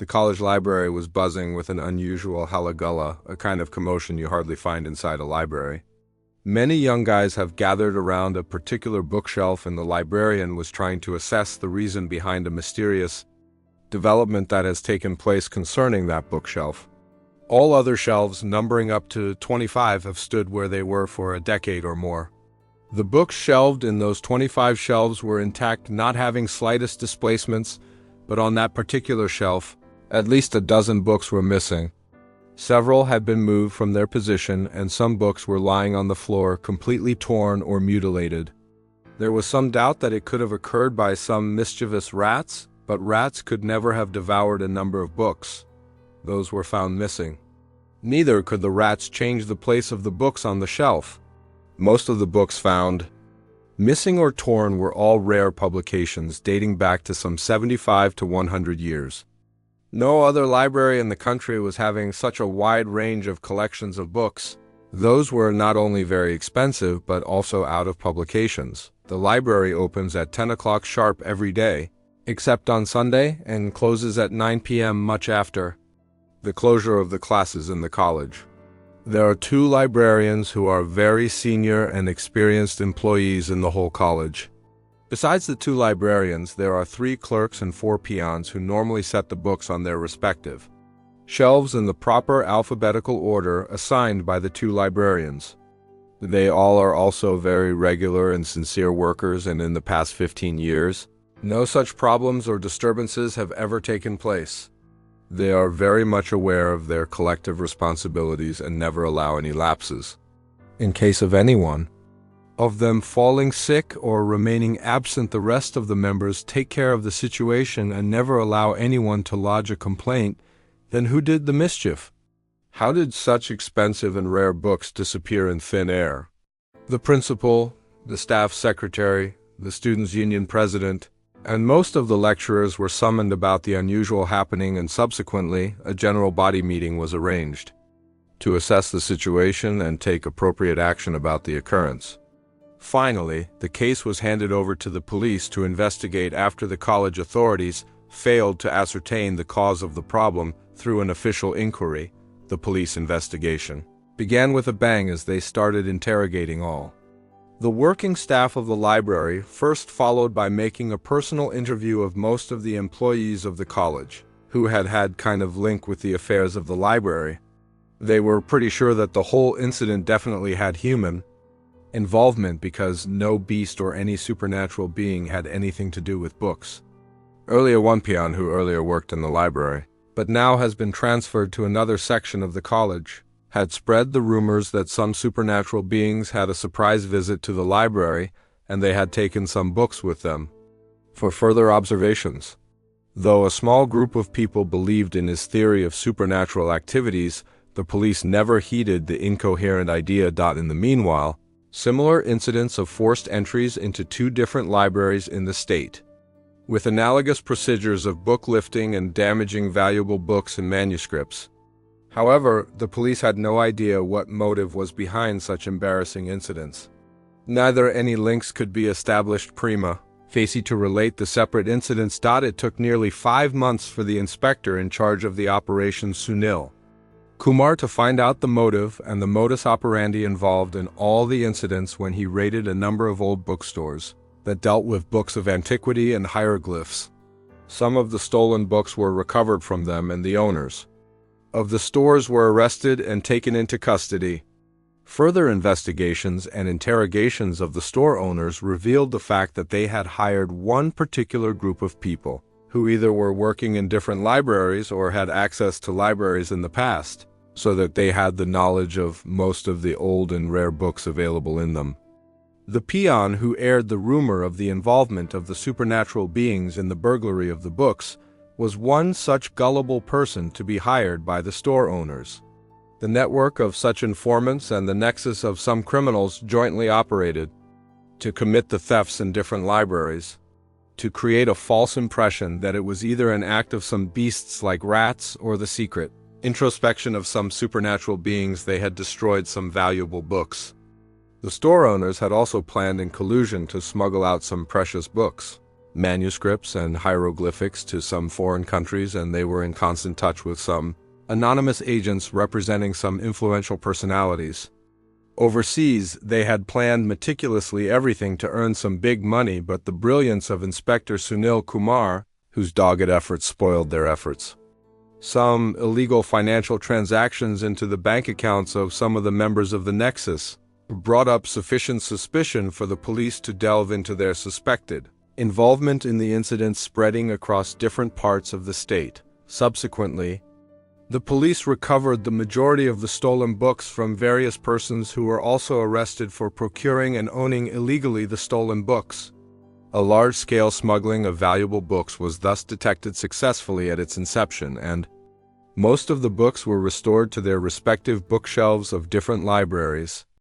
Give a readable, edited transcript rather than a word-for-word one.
The college library was buzzing with an unusual halagulla, a kind of commotion you hardly find inside a library. Many young guys have gathered around a particular bookshelf, and the librarian was trying to assess the reason behind a mysterious development that has taken place concerning that bookshelf. All other shelves, numbering up to 25, have stood where they were for a decade or more. The books shelved in those 25 shelves were intact, not having slightest displacements, but on that particular shelf, at least a dozen books were missing. Several had been moved from their position, and some books were lying on the floor, completely torn or mutilated. There was some doubt that it could have occurred by some mischievous rats, but rats could never have devoured a number of books. Those were found missing. Neither could the rats change the place of the books on the shelf. Most of the books found missing or torn were all rare publications dating back to some 75 to 100 years. No other library in the country was having such a wide range of collections of books. Those were not only very expensive, but also out of publications. The library opens at 10 o'clock sharp every day, except on Sunday, and closes at 9 p.m. much after the closure of the classes in the college. There are 2 librarians who are very senior and experienced employees in the whole college. Besides the 2 librarians, there are 3 clerks and 4 peons who normally set the books on their respective shelves in the proper alphabetical order assigned by the 2 librarians. They all are also very regular and sincere workers, and in the past 15 years, no such problems or disturbances have ever taken place. They are very much aware of their collective responsibilities and never allow any lapses. In case of anyone of them falling sick or remaining absent, the rest of the members take care of the situation and never allow anyone to lodge a complaint. Then who did the mischief? How did such expensive and rare books disappear in thin air? The principal, the staff secretary, the students' union president, and most of the lecturers were summoned about the unusual happening, and subsequently a general body meeting was arranged to assess the situation and take appropriate action about the occurrence. Finally, the case was handed over to the police to investigate after the college authorities failed to ascertain the cause of the problem through an official inquiry. The police investigation began with a bang as they started interrogating all the working staff of the library, first followed by making a personal interview of most of the employees of the college, who had kind of link with the affairs of the library. They were pretty sure that the whole incident definitely had human involvement, because no beast or any supernatural being had anything to do with books. Earlier, one peon who earlier worked in the library, but now has been transferred to another section of the college, had spread the rumors that some supernatural beings had a surprise visit to the library, and they had taken some books with them for further observations. Though a small group of people believed in his theory of supernatural activities, the police never heeded the incoherent idea. In the meanwhile, similar incidents of forced entries into 2 different libraries in the state, with analogous procedures of book lifting and damaging valuable books and manuscripts. However, the police had no idea what motive was behind such embarrassing incidents. Neither any links could be established prima facie to relate the separate incidents. It took nearly 5 months for the inspector in charge of the operation, Sunil Kumar, to find out the motive and the modus operandi involved in all the incidents when he raided a number of old bookstores that dealt with books of antiquity and hieroglyphs. Some of the stolen books were recovered from them, and the owners of the stores were arrested and taken into custody. Further investigations and interrogations of the store owners revealed the fact that they had hired one particular group of people who either were working in different libraries or had access to libraries in the past, so that they had the knowledge of most of the old and rare books available in them. The peon who aired the rumor of the involvement of the supernatural beings in the burglary of the books was one such gullible person to be hired by the store owners. The network of such informants and the nexus of some criminals jointly operated to commit the thefts in different libraries, to create a false impression that it was either an act of some beasts like rats or the secret introspection of some supernatural beings. They had destroyed some valuable books. The store owners had also planned in collusion to smuggle out some precious books. manuscripts and hieroglyphics to some foreign countries, and they were in constant touch with some anonymous agents representing some influential personalities. Overseas, they had planned meticulously everything to earn some big money, but the brilliance of Inspector Sunil Kumar, whose dogged efforts spoiled their efforts. Some illegal financial transactions into the bank accounts of some of the members of the Nexus brought up sufficient suspicion for the police to delve into their suspected involvement in the incident, spreading across different parts of the state. Subsequently, the police recovered the majority of the stolen books from various persons who were also arrested for procuring and owning illegally the stolen books. A large-scale smuggling of valuable books was thus detected successfully at its inception, and most of the books were restored to their respective bookshelves of different libraries.